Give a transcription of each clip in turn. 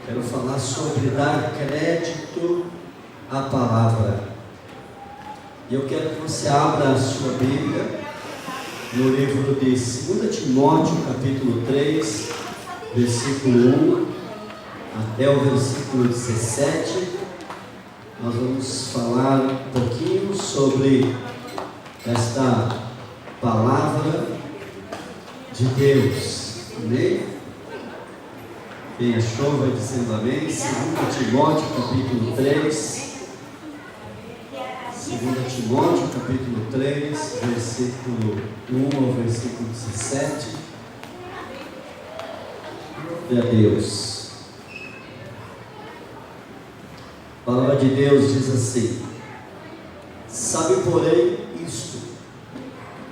Quero falar sobre dar crédito à palavra. E eu quero que você abra a sua Bíblia no livro de 2 Timóteo, capítulo 3, versículo 1 até o versículo 17. Nós vamos falar um pouquinho sobre esta palavra de Deus. Amém? Quem achou vai dizendo amém. 2 Timóteo capítulo 3. 2 Timóteo capítulo 3, versículo 1 ao versículo 17. Glória a Deus. A palavra de Deus diz assim: sabe, porém, isto,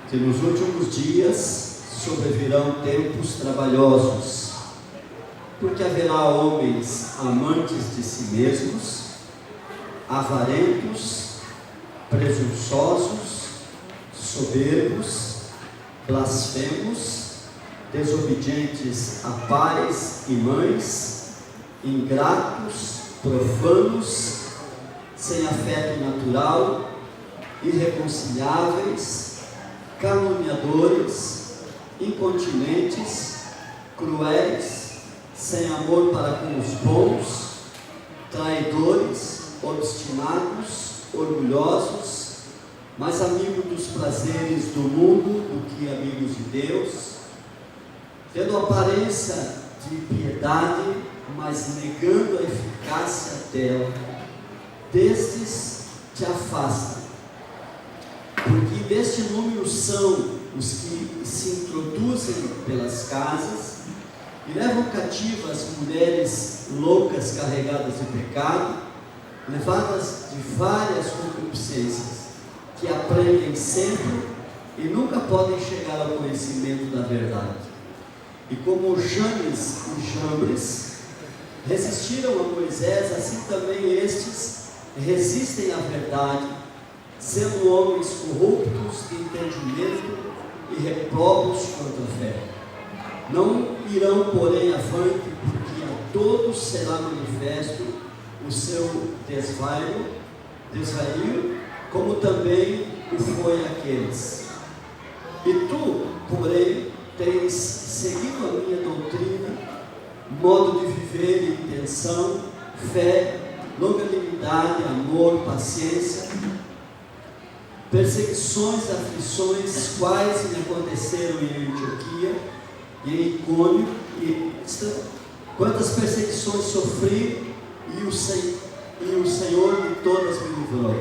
que nos últimos dias sobrevirão tempos trabalhosos, porque haverá homens amantes de si mesmos, avarentos, presunçosos, soberbos, blasfemos, desobedientes a pais e mães, ingratos, profanos, sem afeto natural, irreconciliáveis, caluniadores, incontinentes, cruéis, sem amor para com os bons, traidores, obstinados, orgulhosos, mais amigos dos prazeres do mundo do que amigos de Deus, tendo aparência de piedade, mas negando a eficácia dela. Destes te afasta, porque deste número são os que se introduzem pelas casas e levam cativas mulheres loucas carregadas de pecado, levadas de várias concupiscências, que aprendem sempre e nunca podem chegar ao conhecimento da verdade. E como Janes e Jambres resistiram a Moisés, assim também estes resistem à verdade, sendo homens corruptos de entendimento e reprobos contra a fé. Não irão, porém, avante, porque a todos será manifesto o seu desvario, como também o foi aqueles. E tu, porém, tens seguido a minha doutrina, modo de viver e intenção, fé, longanimidade, amor, paciência, perseguições, aflições, quais me aconteceram em Antioquia e em Icônio, e quantas perseguições sofri, e o Senhor de todas me livrou.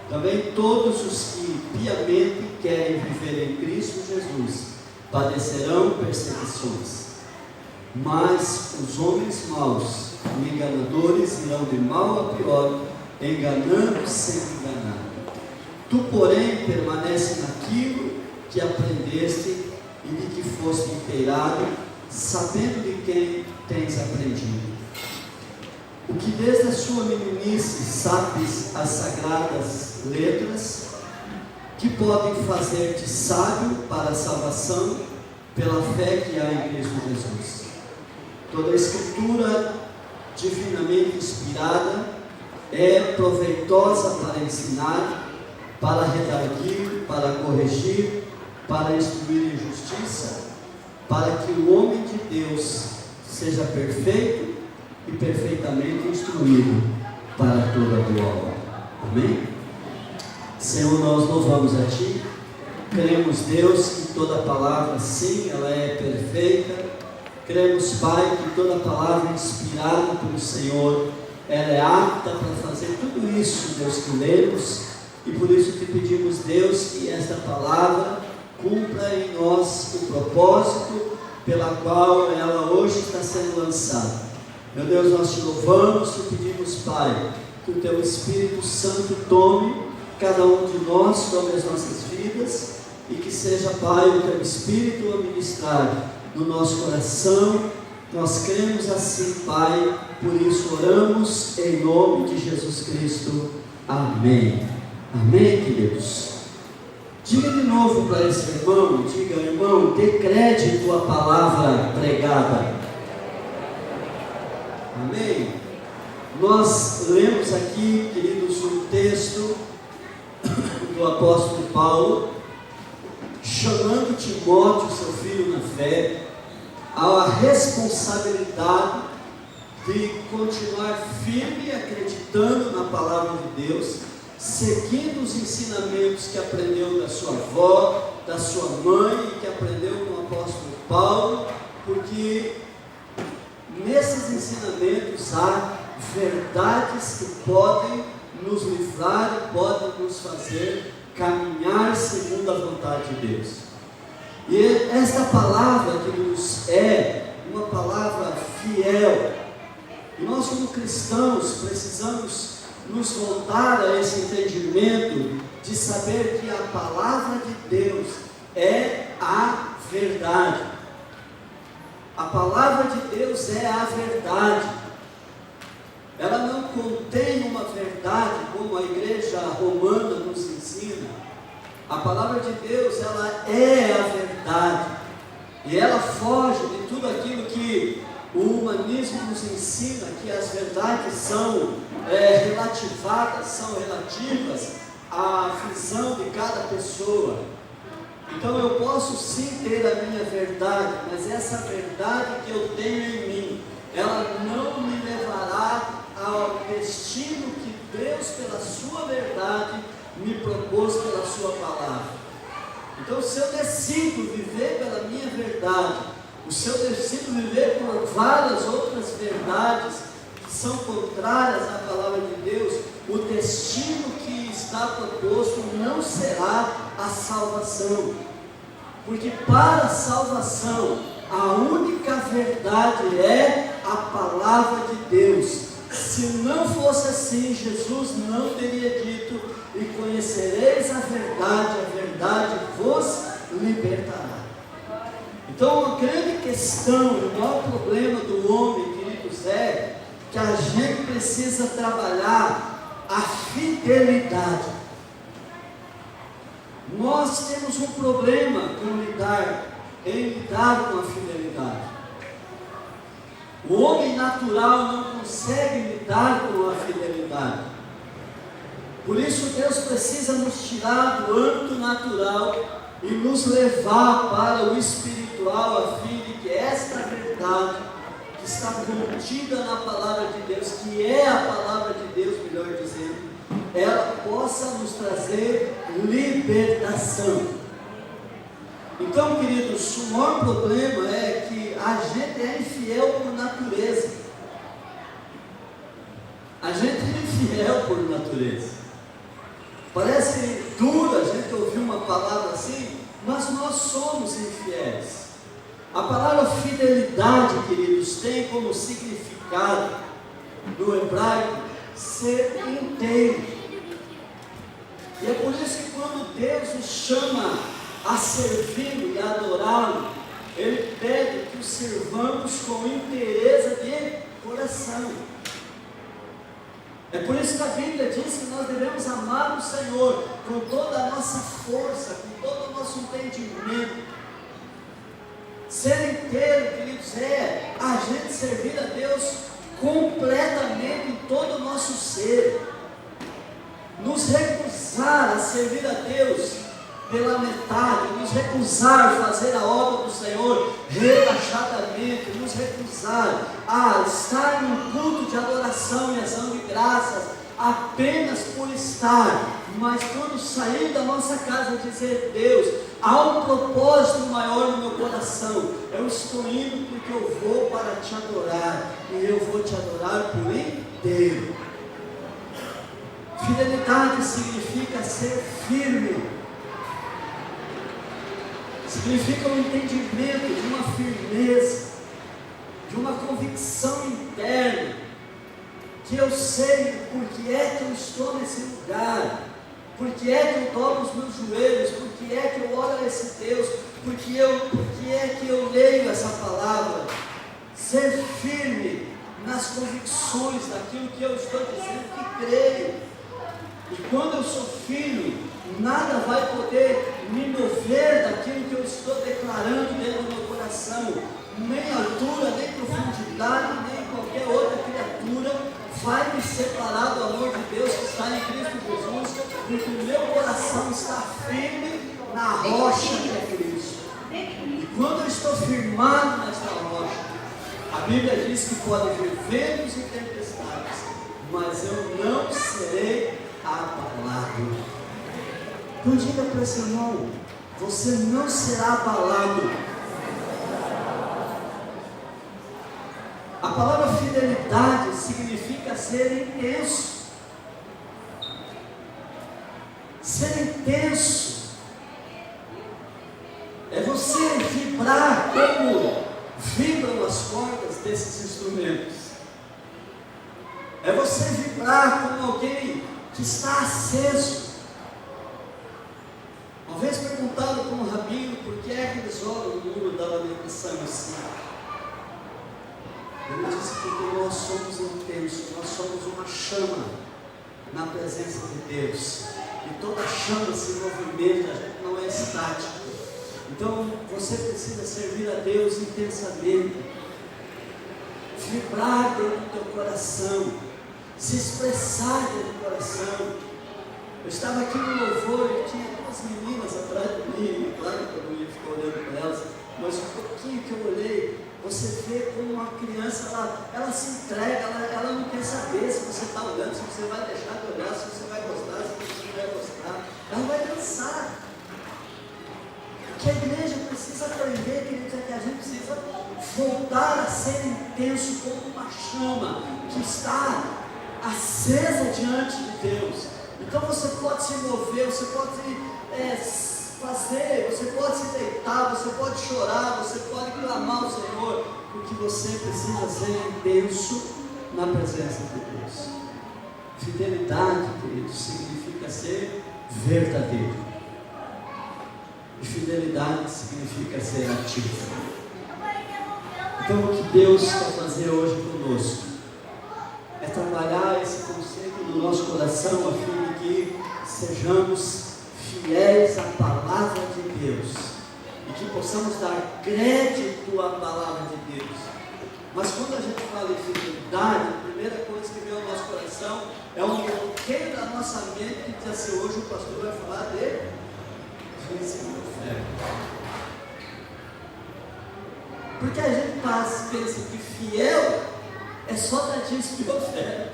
Também todos os que piamente querem viver em Cristo Jesus padecerão perseguições. Mas os homens maus e enganadores irão de mal a pior, enganando sem enganar. Tu, porém, permanece naquilo que aprendeste e de que foste inteirado, sabendo de quem tens aprendido. O que desde a sua meninice sabes as sagradas letras, que podem fazer-te sábio para a salvação pela fé que há em Cristo Jesus. Toda a Escritura divinamente inspirada é proveitosa para ensinar, para redarguir, para corrigir, para instruir em justiça, para que o homem de Deus seja perfeito e perfeitamente instruído para toda boa obra. Amém? Senhor, nós louvamos a Ti, cremos, Deus, que toda palavra, sim, ela é perfeita. Cremos, Pai, que toda palavra inspirada pelo Senhor, ela é apta para fazer tudo isso, Deus, que lemos, e por isso te pedimos, Deus, que esta palavra cumpra em nós o propósito pela qual ela hoje está sendo lançada. Meu Deus, nós te louvamos e pedimos, Pai, que o Teu Espírito Santo tome cada um de nós, sobre as nossas vidas, e que seja, Pai, o Teu Espírito a ministrar no nosso coração. Nós cremos assim, Pai, por isso oramos em nome de Jesus Cristo. Amém. Amém, queridos? Diga de novo para esse irmão, diga, irmão, dê crédito à palavra pregada. Amém? Nós lemos aqui, queridos, um texto do apóstolo Paulo, chamando Timóteo, seu filho na fé, à responsabilidade de continuar firme, acreditando na palavra de Deus, seguindo os ensinamentos que aprendeu da sua avó, da sua mãe, e que aprendeu com o apóstolo Paulo, porque nesses ensinamentos há verdades que podem nos livrar e podem nos fazer caminhar segundo a vontade de Deus. E esta palavra, queridos, é uma palavra fiel. E nós, como cristãos, precisamos nos voltar a esse entendimento de saber que a palavra de Deus é a verdade. A palavra de Deus é a verdade. Ela não contém uma verdade como a igreja romana nos ensina. A palavra de Deus, ela é a verdade. E ela foge de tudo aquilo que o humanismo nos ensina, que as verdades são relativadas, são relativas à visão de cada pessoa. Então eu posso sim ter a minha verdade, mas essa verdade que eu tenho em mim, ela não me levará ao destino que Deus, pela sua verdade, me propôs pela sua palavra. Então, se eu decido viver pela minha verdade, se eu decido viver por várias outras verdades que são contrárias à palavra de Deus, o destino que está proposto não será a salvação. Porque para a salvação, a única verdade é a palavra de Deus. Se não fosse assim, Jesus não teria dito: e conhecereis a verdade vos libertará. Então, a grande questão, o maior problema do homem, queridos, é que a gente precisa trabalhar a fidelidade. Nós temos um problema em lidar com a fidelidade. O homem natural não consegue lidar com a fidelidade. Por isso Deus precisa nos tirar do âmbito natural e nos levar para o espiritual, a fim de que esta verdade que está contida na palavra de Deus, que é a palavra de Deus, melhor dizendo, ela possa nos trazer libertação. Então, queridos, o maior problema é que a gente é infiel por natureza. A gente é infiel por natureza. Parece duro a gente ouvir uma palavra assim, mas nós somos infiéis. A palavra fidelidade, queridos, tem como significado no hebraico ser inteiro. E é por isso que quando Deus nos chama a servi-lo e a adorá-lo, Ele pede que o servamos com inteireza de coração. É por isso que a Bíblia diz que nós devemos amar o Senhor com toda a nossa força, com todo o nosso entendimento. Ser inteiro, queridos, é a gente servir a Deus completamente em todo o nosso ser. Nos recusar a servir a Deus pela metade, nos recusar a fazer a obra do Senhor relaxadamente, nos recusar a estar num culto de adoração e ação de graças apenas por estar, mas quando sair da nossa casa dizer: Deus, há um propósito maior no meu coração, eu estou indo porque eu vou para te adorar, e eu vou te adorar por inteiro. Fidelidade significa ser firme, significa um entendimento de uma firmeza, de uma convicção interna, que eu sei porque é que eu estou nesse lugar, porque é que eu dobro os meus joelhos, porque é que eu oro a esse Deus, porque é que eu leio essa palavra. Ser firme nas convicções daquilo que eu estou dizendo que creio. E quando eu sou firme, nada vai poder me mover daquilo que eu estou declarando dentro do meu coração, nem altura, nem profundidade, nem qualquer outra vai me separar do amor de Deus que está em Cristo Jesus, porque o meu coração está firme na rocha que é Cristo. E quando eu estou firmado nesta rocha, a Bíblia diz que pode vir ventos e tempestades, mas eu não serei abalado. Então diga para esse irmão: você não será abalado. A palavra fidelidade significa ser intenso. Ser intenso é você vibrar como vibram as cordas desses instrumentos. É você vibrar como alguém que está aceso. Uma vez perguntado para um rabino por que é que eles olham no muro da lamentação assim. Ele disse: porque nós somos intensos, nós somos uma chama na presença de Deus, e toda chama se movimenta, a gente não é estático. Então você precisa servir a Deus intensamente, vibrar dentro do teu coração, se expressar dentro do coração. Eu estava aqui no louvor e tinha duas meninas atrás de mim, claro que eu não ia ficar olhando para elas, mas um pouquinho que eu olhei, você vê como uma criança, ela se entrega, ela não quer saber se você está olhando, se você vai deixar de olhar, se você vai gostar, se você não vai gostar, ela vai dançar. O que a igreja precisa aprender, queridos, é que a gente precisa voltar a ser intenso como uma chama que está acesa diante de Deus. Então você pode se mover, você pode fazer, você pode se deitar, você pode chorar, você pode clamar ao Senhor, porque você precisa ser intenso na presença de Deus. Fidelidade, queridos, significa ser verdadeiro. E fidelidade significa ser ativo. Então o que Deus quer fazer hoje conosco é trabalhar esse conceito no nosso coração, a fim de que sejamos fiéis à palavra de Deus e que possamos dar crédito à palavra de Deus. Mas quando a gente fala em fidelidade, a primeira coisa que vem ao nosso coração é um bloqueio da nossa mente que diz assim: hoje o pastor vai falar de dízimo e oferta. Porque a gente pensa que fiel é só dar dízimo e oferta.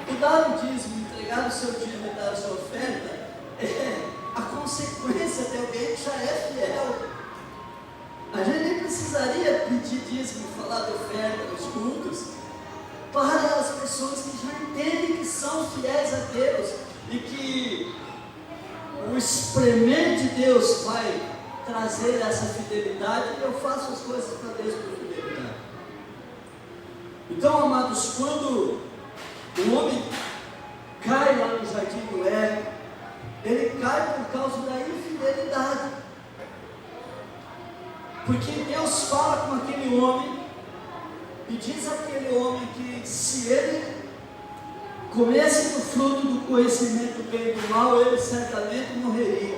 O dar o dízimo, entregar o seu dízimo e dar a sua oferta é a consequência de alguém que já é fiel. A gente nem precisaria pedir dízimo e falar de oferta nos cultos para as pessoas que já entendem que são fiéis a Deus e que o espremer de Deus vai trazer essa fidelidade. E eu faço as coisas para Deus por fidelidade. Então, amados, quando o homem cai lá no jardim do Éden, ele cai por causa da infidelidade. Porque Deus fala com aquele homem e diz àquele homem que se ele comesse do fruto do conhecimento do bem e do mal, ele certamente morreria.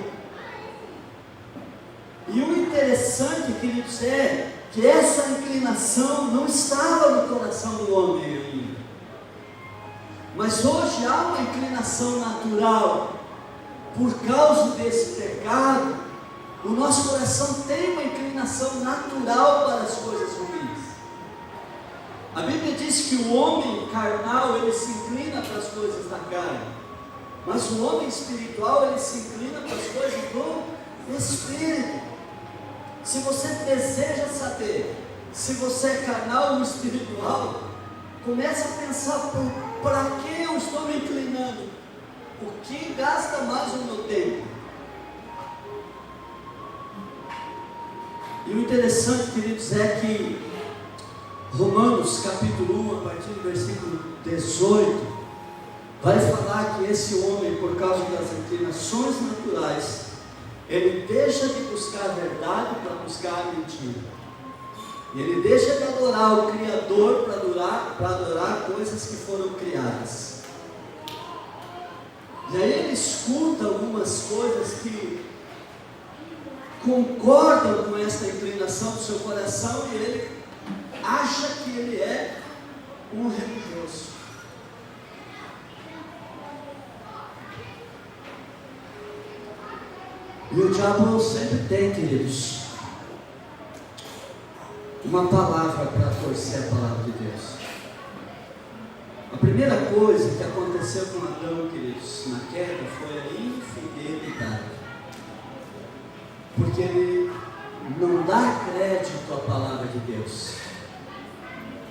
E o interessante, queridos, é que essa inclinação não estava no coração do homem ainda. Mas hoje há uma inclinação natural. Por causa desse pecado, o nosso coração tem uma inclinação natural para as coisas ruins. A Bíblia diz que o homem carnal, ele se inclina para as coisas da carne, mas o homem espiritual, ele se inclina para as coisas do Espírito. Se você deseja saber se você é carnal ou espiritual, comece a pensar: para que eu estou me inclinando? O que gasta mais o meu tempo? E o interessante, queridos, é que Romanos capítulo 1, a partir do versículo 18, vai falar que esse homem, por causa das inclinações naturais, ele deixa de buscar a verdade para buscar a mentira. Ele deixa de adorar o Criador para adorar coisas que foram criadas. E aí ele escuta algumas coisas que concordam com essa inclinação do seu coração, e ele acha que ele é um religioso. E o diabo sempre tem, queridos, uma palavra para torcer a palavra de Deus. A primeira coisa que aconteceu com Adão, queridos, na queda, foi a infidelidade. Porque ele não dá crédito à palavra de Deus.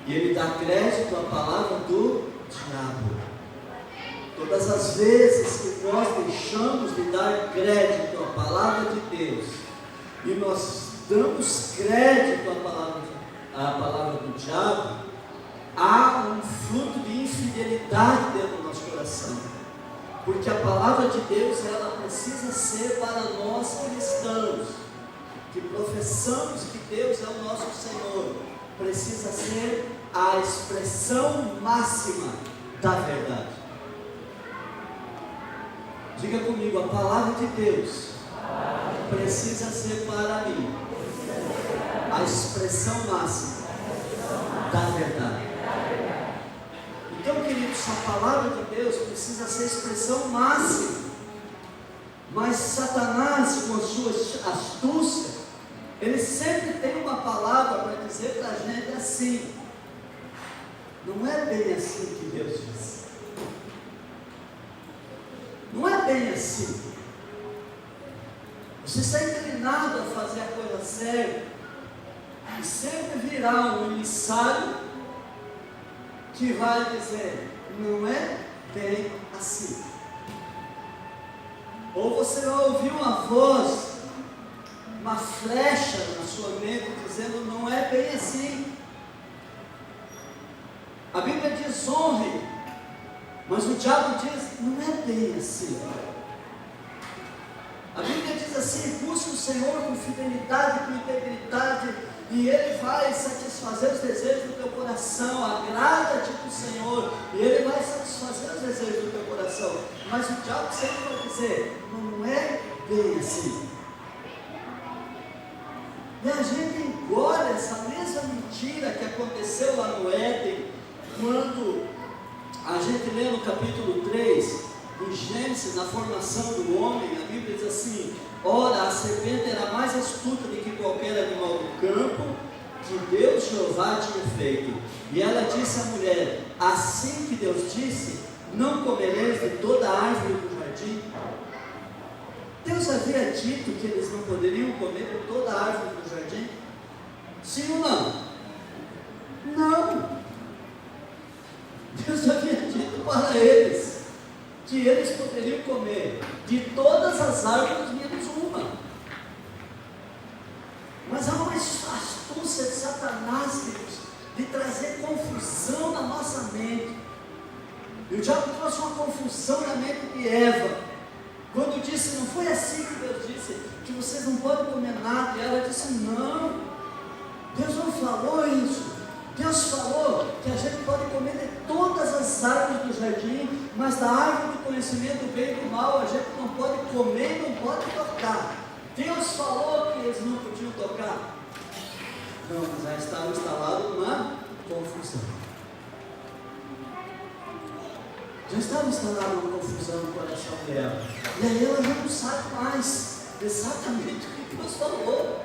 E ele dá crédito à palavra do diabo. Todas as vezes que nós deixamos de dar crédito à palavra de Deus, e nós damos crédito à palavra do diabo, há um fruto de infidelidade dentro do nosso coração. Porque a palavra de Deus, ela precisa ser para nós cristãos, que professamos que Deus é o nosso Senhor, precisa ser a expressão máxima da verdade. Diga comigo, a palavra de Deus precisa ser para mim a expressão máxima da verdade. Então, queridos, a palavra de Deus precisa ser a expressão máxima. Mas Satanás, com a sua astúcia, ele sempre tem uma palavra para dizer para a gente assim: não é bem assim que Deus diz. Não é bem assim. Você está inclinado a fazer a coisa séria, e sempre virá um emissário que vai dizer: não é bem assim. Ou você vai ouvir uma voz, uma flecha na sua mente dizendo: não é bem assim. A Bíblia diz: honre, mas o diabo diz: não é bem assim. A Bíblia diz assim: busque o Senhor com fidelidade, com integridade, e Ele vai satisfazer os desejos do teu coração. Agrada-te do Senhor, e Ele vai satisfazer os desejos do teu coração. Mas o diabo sempre vai dizer: não é bem assim. E a gente engole essa mesma mentira que aconteceu lá no Éden, quando a gente lê no capítulo 3 de Gênesis, na formação do homem. A Bíblia diz assim: ora, a serpente era mais astuta do que qualquer animal do campo que Deus Jeová tinha feito. E ela disse à mulher: assim que Deus disse, não comereis de toda a árvore do jardim. Deus havia dito que eles não poderiam comer de toda a árvore do jardim? Sim ou não? Não. Deus havia dito para eles que eles poderiam comer de todas as árvores menos uma. Mas há uma astúcia de Satanás, Deus, de trazer confusão na nossa mente. E o diabo trouxe uma confusão na mente de Eva, quando disse: não foi assim que Deus disse, que vocês não podem comer nada. E ela disse: não, Deus não falou isso. Deus falou que a gente pode comer de todas as árvores do jardim, mas da árvore do conhecimento do bem e do mal a gente não pode comer e não pode tocar. Deus falou que eles não podiam tocar. Não, mas já estava instalada uma confusão. Já estava instalada uma confusão no coração dela. E aí ela já não sabe mais exatamente o que Deus falou.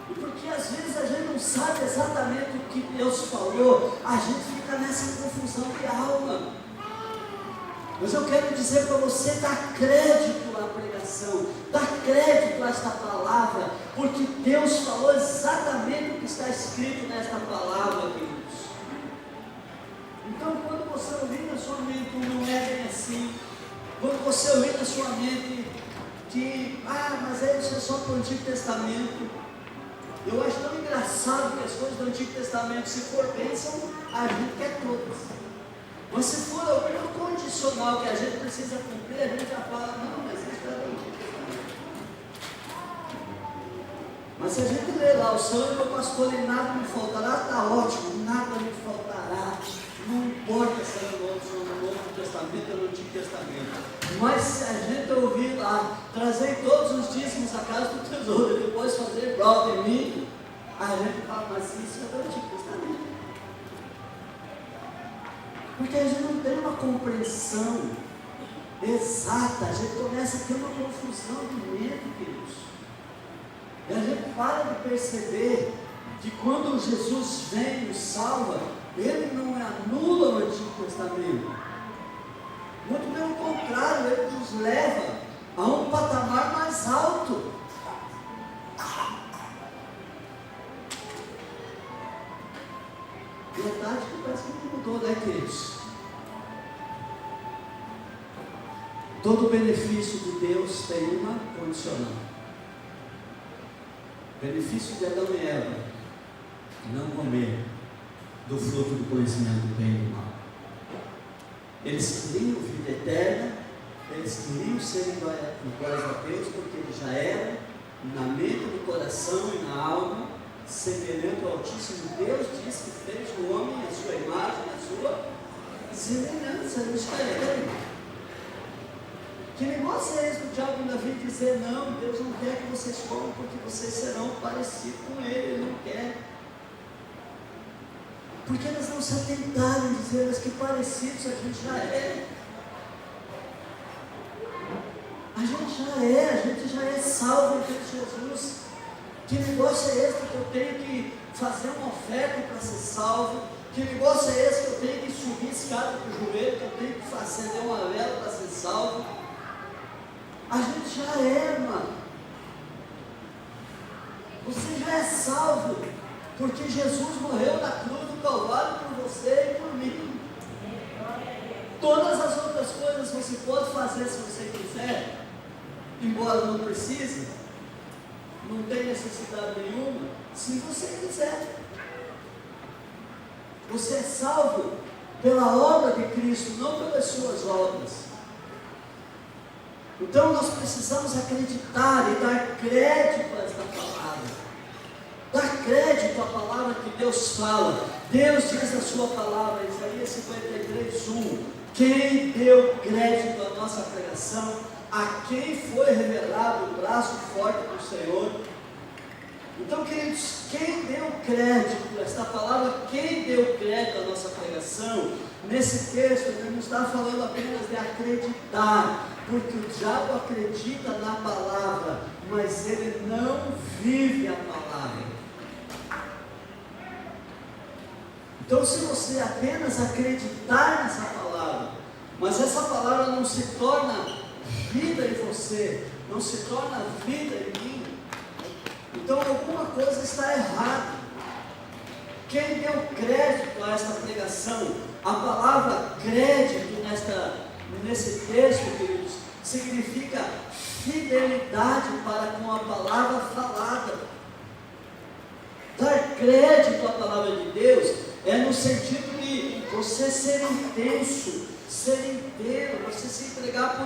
E porque às vezes a gente não sabe exatamente o que Deus falou, a gente fica nessa confusão de alma. Mas eu quero dizer para você: dá crédito à pregação, dá crédito a esta palavra, porque Deus falou exatamente o que está escrito nesta palavra, queridos. Então, quando você ouvir na sua mente não é bem assim, quando você ouvir na sua mente que, mas isso é só para o Antigo Testamento, eu acho tão engraçado que as coisas do Antigo Testamento, se for bênção, a gente quer todas. Mas se for algum condicional que a gente precisa cumprir, a gente já fala: não, mas isso é do Antigo Testamento. Mas se a gente ler lá: o Senhor é meu pastor e nada me faltará, está ótimo, nada me faltará. Não importa se é no Novo Testamento ou no Antigo Testamento. Mas se a gente ouvir lá: trazei todos os dízimos à casa do tesouro e depois fazer prova em mim, a gente fala: mas isso é do Antigo Testamento. Porque a gente não tem uma compreensão exata, a gente começa a ter uma confusão de mente, queridos. E a gente para de perceber que quando Jesus vem e nos salva, Ele não anula o Antigo Testamento. Muito pelo contrário, Ele nos leva a um patamar mais alto. Verdade que parece que mudou, né, queridos? Todo benefício de Deus tem uma condicional. Benefício de Adão e Eva: não comer do fruto do conhecimento do bem e do mal. Eles queriam vida eterna, eles queriam ser iguais a Deus, porque eles já eram, na mente, no coração e na alma, semelhante ao Altíssimo. Deus diz que fez o homem a sua imagem, a sua semelhança. Eles querem. Que negócio é esse do diabo ainda vir dizer: não, Deus não quer que vocês comam, porque vocês serão parecidos com Ele não quer. Porque eles não se atentaram em dizer: mas que parecidos a gente já é. A gente já é salvo em Cristo Jesus. Que negócio é esse que eu tenho que fazer uma oferta para ser salvo? Que negócio é esse que eu tenho que subir escada para o joelho, que eu tenho que acender uma vela para ser salvo? A gente já é, mano. Você já é salvo, porque Jesus morreu na cruz do Calvário por você e por mim. Todas as outras coisas você pode fazer se você quiser, embora não precise, não tem necessidade nenhuma, se você quiser. Você é salvo pela obra de Cristo, não pelas suas obras. Então nós precisamos acreditar e dar crédito a esta palavra. Dar crédito à palavra que Deus fala. Deus diz na sua palavra, Isaías 53:1, quem deu crédito à nossa pregação, a quem foi revelado o braço forte do Senhor. Então, queridos, quem deu crédito a esta palavra, quem deu crédito à nossa pregação, nesse texto ele não está falando apenas de acreditar, porque o diabo acredita na palavra, mas ele não vive a palavra. Então, se você apenas acreditar nessa palavra, mas essa palavra não se torna vida em você, não se torna vida em mim, então alguma coisa está errada. Quem deu crédito a esta pregação? A palavra crédito nesse texto, queridos, significa fidelidade para com a palavra falada. Dar crédito à palavra de Deus é no sentido de você ser intenso, ser inteiro, você se entregar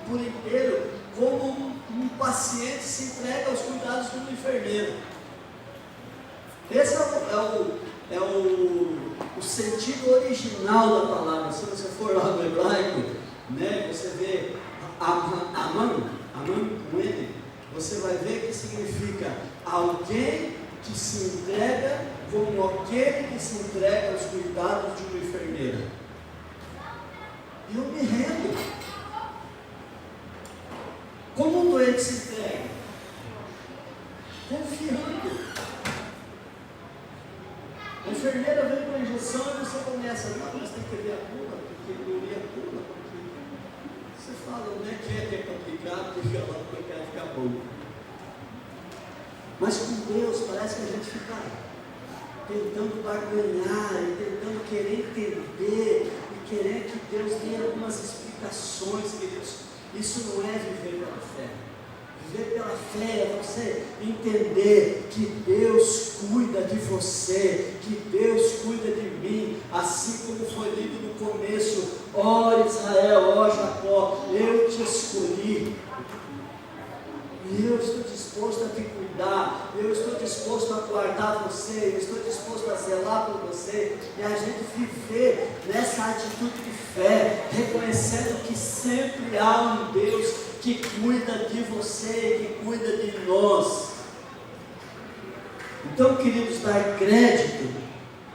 por inteiro, como um paciente se entrega aos cuidados de um enfermeiro. Esse é o sentido original da palavra. Se você for lá no hebraico, né, você vê Aman com ele, você vai ver que significa alguém que se entrega como aquele que se entrega aos cuidados de uma enfermeira. Eu me rendo. Como um doente se entrega? Confiando. A enfermeira vem com a injeção e você começa: não, mas tem que ver a bula, porque doer a bula, porque você fala, não é que é complicado, porque ela não quer ficar bom. Mas com Deus parece que a gente fica tentando barganhar e tentando querer entender e querer que Deus dê algumas explicações, queridos. Isso não é viver pela fé. Viver pela fé é você entender que Deus cuida de você, que Deus cuida de mim, assim como foi lido no começo: ó Israel, ó Jacó, eu te escolhi. E eu estou disposto a te cuidar, eu estou disposto a guardar você, eu estou disposto a zelar por você. E a gente viver nessa atitude de fé, reconhecendo que sempre há um Deus que cuida de você, que cuida de nós. Então, queridos, dar crédito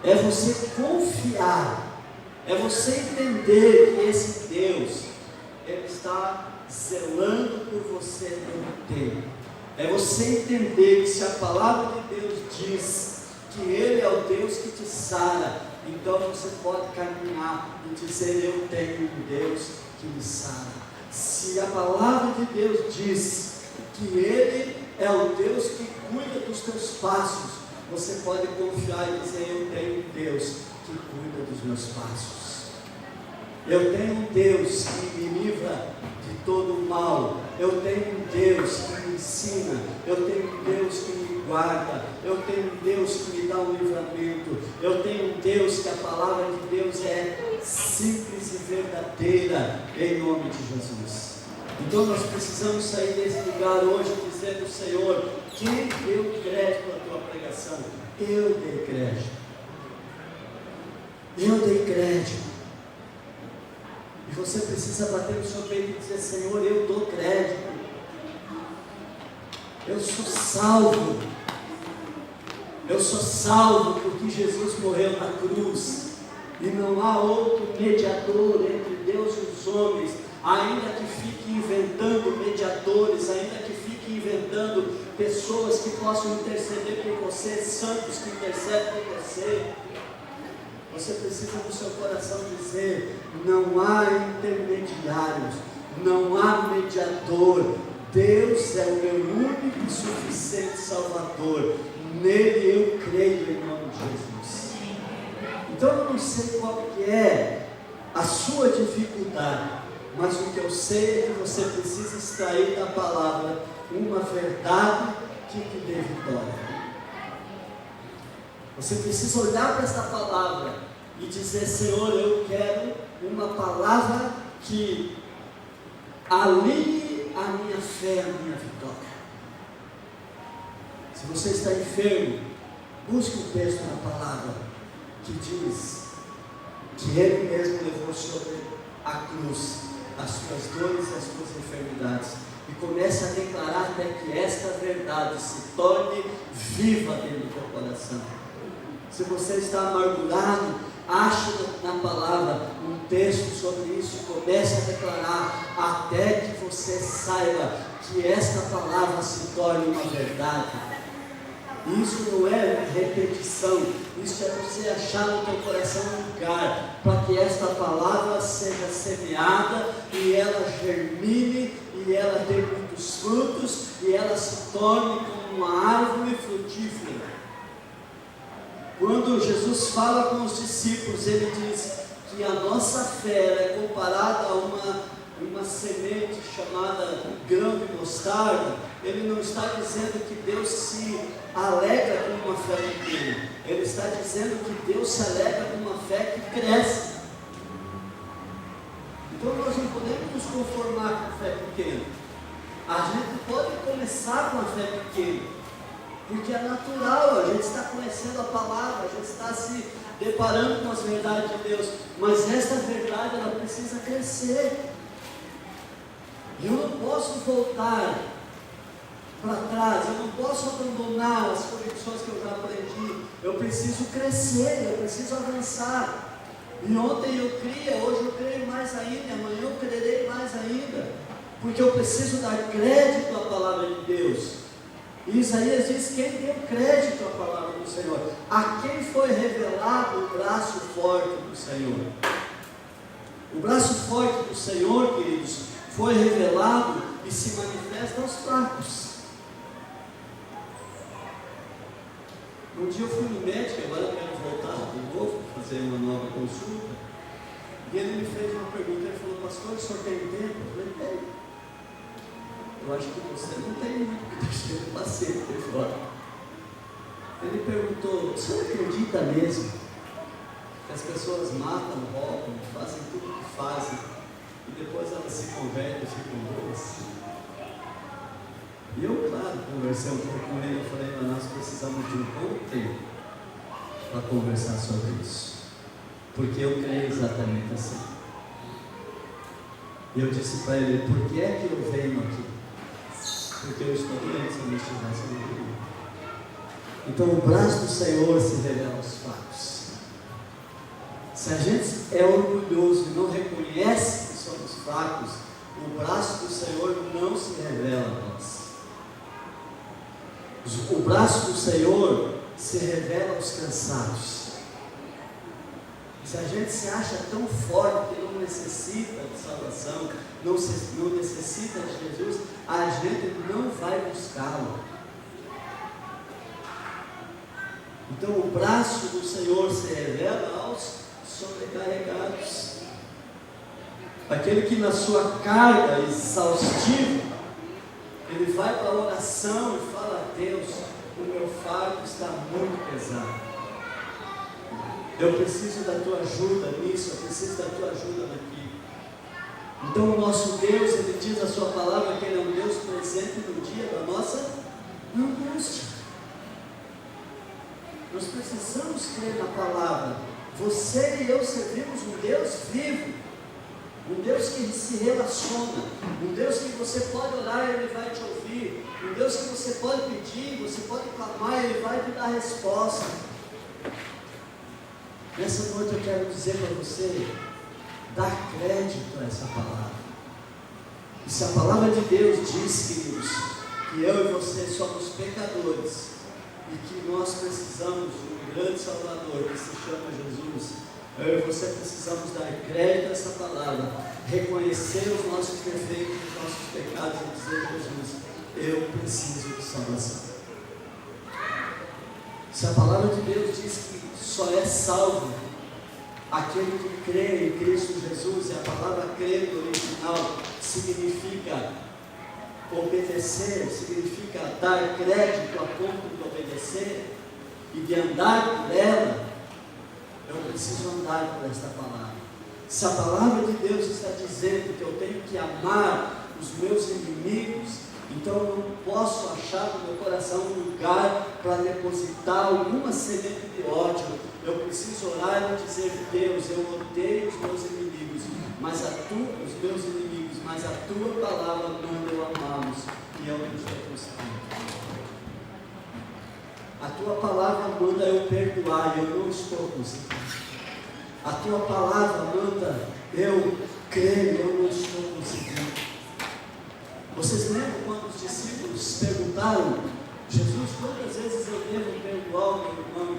é você confiar, é você entender que esse Deus Ele está zelando por você todo tempo. É você entender que se a palavra de Deus diz que Ele é o Deus que te sara, então você pode caminhar e dizer: eu tenho um Deus que me sara. Se a palavra de Deus diz que Ele é o Deus que cuida dos teus passos, você pode confiar e dizer: eu tenho um Deus que cuida dos meus passos. Eu tenho um Deus que me livra de todo o mal. Eu tenho um Deus que me ensina. Eu tenho um Deus que me guarda. Eu tenho um Deus que me dá um livramento. Eu tenho um Deus que a palavra de Deus é simples e verdadeira, em nome de Jesus. Então nós precisamos sair desse lugar hoje dizendo: Senhor, quem deu crédito à tua pregação? Eu dei crédito. Eu dei crédito. E você precisa bater no seu peito e dizer: Senhor, eu dou crédito. Eu sou salvo. Eu sou salvo porque Jesus morreu na cruz. E não há outro mediador entre Deus e os homens. Ainda que fique inventando mediadores, ainda que fique inventando pessoas que possam interceder por você, santos que intercedem por você, você precisa no seu coração dizer: não há intermediários, não há mediador. Deus é o meu único e suficiente Salvador. Nele eu creio, em nome de Jesus. Então eu não sei qual que é a sua dificuldade, mas o que eu sei é que você precisa extrair da palavra uma verdade que te dê vitória. Você precisa olhar para esta palavra e dizer: Senhor, eu quero uma palavra que alinhe a minha fé, a minha vitória. Se você está enfermo, busque um texto na palavra que diz que Ele mesmo levou sobre a cruz as suas dores e as suas enfermidades, e comece a declarar até que esta verdade se torne viva dentro do teu coração. Se você está amargurado, ache na palavra um texto sobre isso e comece a declarar até que você saiba que esta palavra se torne uma verdade. Isso não é repetição, isso é você achar no teu coração um lugar para que esta palavra seja semeada e ela germine e ela dê muitos frutos e ela se torne como uma árvore frutífera. Quando Jesus fala com os discípulos, ele diz que a nossa fé é comparada a uma semente chamada grão de mostarda. Ele não está dizendo que Deus se alegra com uma fé pequena. Ele está dizendo que Deus se alegra com uma fé que cresce. Então nós não podemos nos conformar com fé pequena. A gente pode começar com a fé pequena, porque é natural, a gente está conhecendo a palavra, a gente está se deparando com as verdades de Deus, mas esta verdade ela precisa crescer. Eu não posso voltar para trás, eu não posso abandonar as convicções que eu já aprendi. Eu preciso crescer, eu preciso avançar. E ontem eu cria, hoje eu creio mais ainda, amanhã eu crerei mais ainda, porque eu preciso dar crédito à palavra de Deus. E Isaías diz: quem deu crédito à palavra do Senhor? A quem foi revelado o braço forte do Senhor? O braço forte do Senhor, queridos, foi revelado e se manifesta aos fracos. Um dia eu fui no médico, agora eu quero voltar de novo, fazer uma nova consulta, e ele me fez uma pergunta. Ele falou: pastor, o senhor tem tempo? Eu falei: tem. Eu acho que você não tem muito, porque está cheio de paciente por fora. Ele perguntou: você acredita mesmo que as pessoas matam, roubam, fazem tudo o que fazem, e depois elas se convertem e ficam boas? E eu, claro, conversei um pouco com ele. Eu falei: mas nós precisamos de um bom tempo para conversar sobre isso, porque eu creio exatamente assim. E eu disse para ele: por que é que eu venho aqui? Porque eu estou doente, se eu não estivesse no. Então o braço do Senhor se revela aos fracos. Se a gente é orgulhoso e não reconhece que somos fracos, O braço do Senhor não se revela a nós. O braço do Senhor se revela aos cansados. Se a gente se acha tão forte que não necessita de salvação, não necessita de Jesus, a gente não vai buscá-lo. Então o braço do Senhor se revela aos sobrecarregados. Aquele que na sua carga exaustiva, ele vai para a oração e fala: Deus, o meu fardo está muito pesado. Eu preciso da tua ajuda nisso, eu preciso da tua ajuda naquilo. Então o nosso Deus, ele diz na sua palavra que ele é um Deus presente no dia da nossa angústia. Nós precisamos crer na palavra. Você e eu servimos um Deus vivo, um Deus que se relaciona, um Deus que você pode orar e ele vai te ouvir, um Deus que você pode pedir, você pode clamar e ele vai te dar resposta. Nessa noite eu quero dizer para você, dar crédito a essa palavra. E se a palavra de Deus diz, queridos, que eu e você somos pecadores e que nós precisamos de um grande Salvador que se chama Jesus, eu e você precisamos dar crédito a essa palavra, reconhecer os nossos defeitos, os nossos pecados e dizer: Jesus, eu preciso de salvação. Se a palavra de Deus diz que só é salvo aquele que crê em Cristo Jesus, e a palavra crer no original significa obedecer, significa dar crédito a ponto de obedecer e de andar por ela, eu preciso andar por esta palavra. Se a palavra de Deus está dizendo que eu tenho que amar os meus inimigos, então eu não posso achar no meu coração um lugar para depositar alguma semente de ódio. Eu preciso orar e dizer: Deus, eu odeio os meus inimigos, mas os meus inimigos, mas a tua palavra manda eu amá-los, e eu não estou conseguindo. A tua palavra manda eu perdoar, e eu não estou conseguindo. A tua palavra manda eu crer, e eu não estou conseguindo. Vocês lembram quando os discípulos perguntaram: Jesus, quantas vezes eu devo perdoar o meu irmão?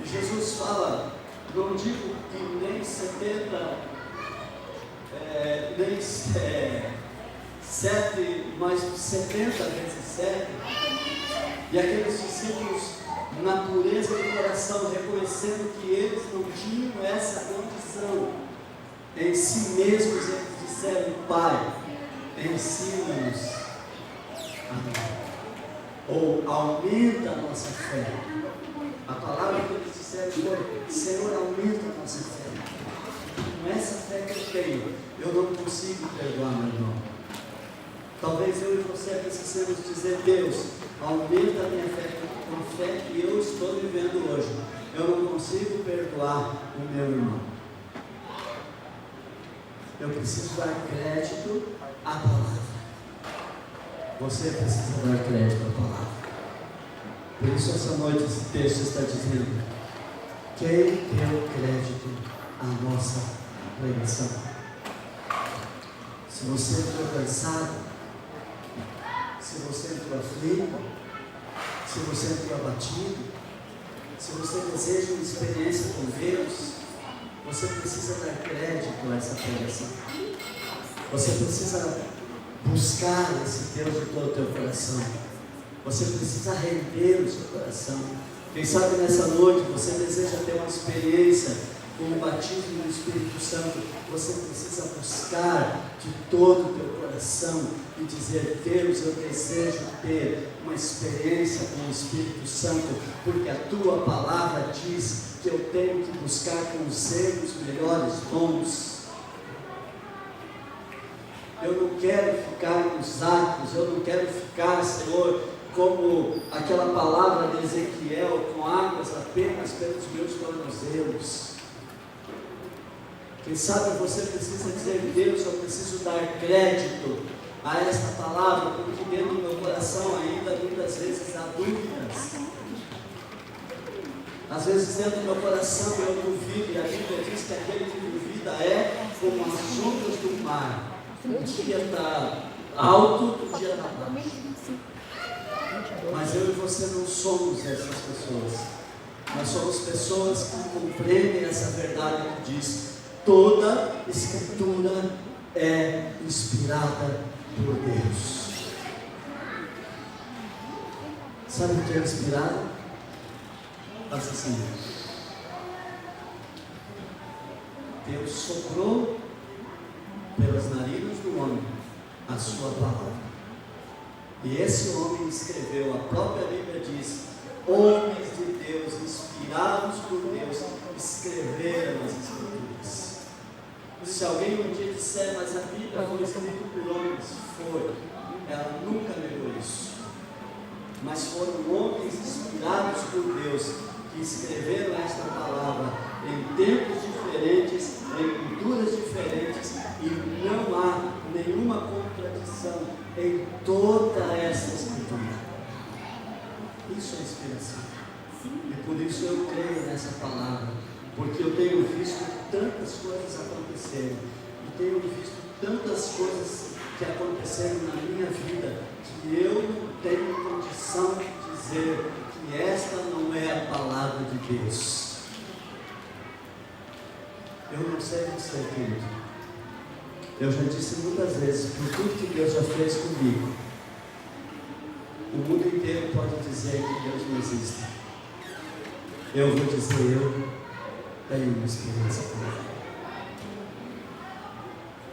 E Jesus fala: não digo que nem 70, nem 7, mas 70 vezes 7. E aqueles discípulos, na pureza do coração, reconhecendo que eles não tinham essa condição, em si mesmos eles disseram: Pai, ensina-nos, ou aumenta a nossa fé. A palavra que eles disseram foi: Senhor, aumenta a nossa fé. Com essa fé que eu tenho, eu não consigo perdoar meu irmão. Talvez eu e você precisemos dizer: Deus, aumenta a minha fé, com a fé que eu estou vivendo hoje. Eu não consigo perdoar o meu irmão. Eu preciso dar crédito à palavra. Você precisa dar crédito à palavra. Por isso essa noite esse texto está dizendo: quem deu crédito à nossa pregação? Se você entrou cansado, se você entrou aflito, se você entrou abatido, se você deseja uma experiência com Deus, você precisa dar crédito a essa pregação. Você precisa buscar esse Deus de todo o teu coração. Você precisa render o seu coração. Quem sabe nessa noite você deseja ter uma experiência com o batismo do Espírito Santo. Você precisa buscar de todo o teu coração e dizer: Deus, eu desejo ter uma experiência com o Espírito Santo, porque a tua palavra diz que eu tenho que buscar com os erros melhores dons. Eu não quero ficar nos atos, eu não quero ficar, Senhor, como aquela palavra de Ezequiel, com águas apenas pelos meus tornozelos. Quem sabe você precisa dizer: Deus, eu preciso dar crédito a esta palavra, porque dentro do meu coração ainda muitas vezes há dúvidas. Às vezes dentro do meu coração eu duvido, e a Bíblia diz que aquele que duvida é como as ondas do mar, Um dia está alto, outro dia está baixo. Mas eu e você não somos essas pessoas. Nós somos pessoas que compreendem essa verdade que diz: toda Escritura é inspirada por Deus. Sabe o que é inspirado? Faça assim. Deus soprou pelas narinas do homem a sua palavra. E esse homem escreveu, a própria Bíblia diz: homens de Deus, inspirados por Deus, escreveram as Escrituras. Se alguém um dia disser, mas a Bíblia foi escrita por homens, foi. Ela nunca negou isso. Mas foram homens inspirados por Deus que escreveram esta palavra em tempos diferentes, em culturas diferentes, e não há nenhuma contradição em toda essa Escritura. Isso é inspiração. E por isso eu creio nessa palavra, porque eu tenho visto tantas coisas acontecerem, e tenho visto tantas coisas que aconteceram na minha vida, que eu não tenho condição de dizer que esta não é a palavra de Deus. Eu não sei você, querido. Eu já disse muitas vezes, por tudo que Deus já fez comigo, o mundo inteiro pode dizer que Deus não existe. Eu vou dizer, eu tenho uma experiência com Ele.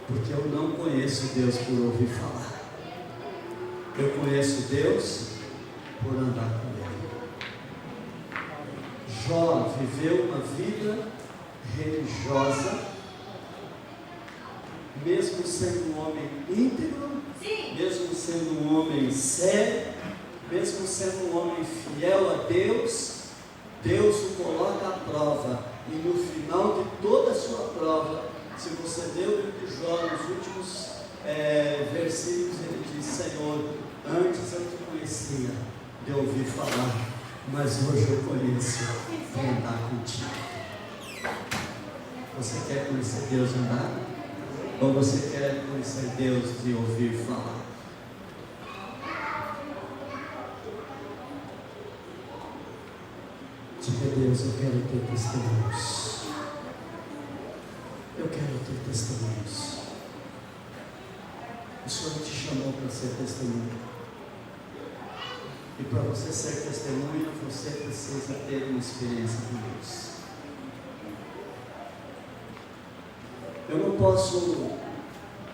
Porque eu não conheço Deus por ouvir falar. Eu conheço Deus por andar com Ele. Jó viveu uma vida religiosa, mesmo sendo um homem íntegro, mesmo sendo um homem sério, mesmo sendo um homem fiel a Deus, Deus o coloca à prova, e no final de toda a sua prova, se você ler o livro de Jó, nos últimos versículos, ele diz: Senhor, antes eu te conhecia de ouvir falar, mas hoje eu conheço de andar contigo. Você quer conhecer Deus de andar? Ou você quer conhecer Deus de ouvir falar? Diga: Deus, eu quero ter testemunhos. Eu quero ter testemunhos. O Senhor te chamou para ser testemunha. E para você ser testemunha, você precisa ter uma experiência com Deus. Eu não posso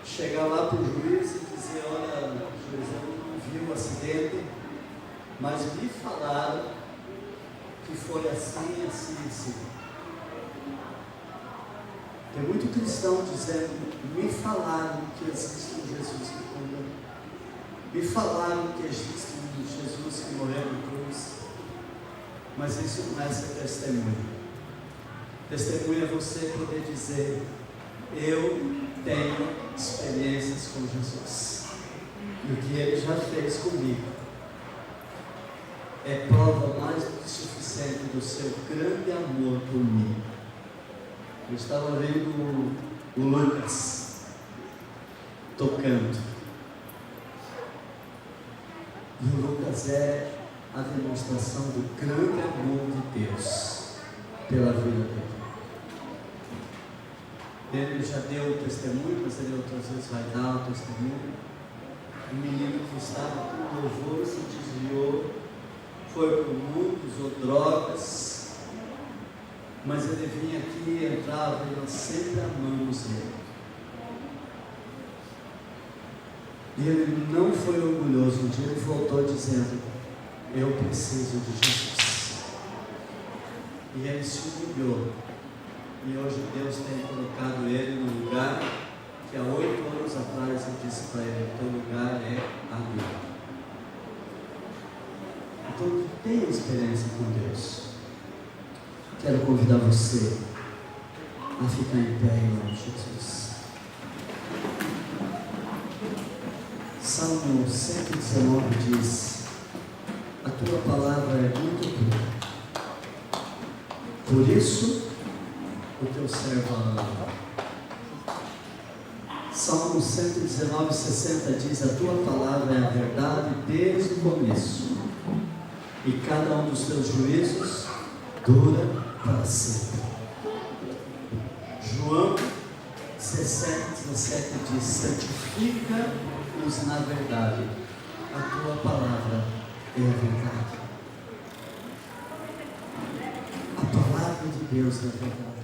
chegar lá para o juiz e dizer: olha, juiz, eu não vi o acidente, mas me falaram que foi assim, assim, assim. Tem muito cristão dizendo: me falaram que existe um Jesus que cura, me falaram que existe um Jesus que morreu na cruz. Mas isso não é ser testemunha. Testemunha é você poder dizer: eu tenho experiências com Jesus, e o que Ele já fez comigo é prova mais do que suficiente do seu grande amor por mim. Eu estava vendo o Lucas tocando, e o Lucas é a demonstração do grande amor de Deus pela vida dele. Ele já deu o testemunho, mas ele outras vezes vai dar o testemunho. O menino que estava com louvor se desviou, foi para o mundo, usou drogas, mas ele vinha aqui, entrava e nós sempre amamos ele. E ele não foi orgulhoso. Um dia ele voltou dizendo: eu preciso de Jesus. E ele se humilhou. E hoje Deus tem colocado ele no lugar que há 8 anos atrás eu disse para ele: o teu lugar é ali. Então, tenha experiência com Deus. Quero convidar você a ficar em pé em nome de Jesus. Salmo 119 diz: a tua palavra é muito pura, por isso o teu servo ama. Salmo 119:60 diz: a tua palavra é a verdade desde o começo, e cada um dos teus juízos dura para sempre. João 17:17 diz: santifica-os na verdade, a tua palavra é a verdade. A palavra de Deus é a verdade.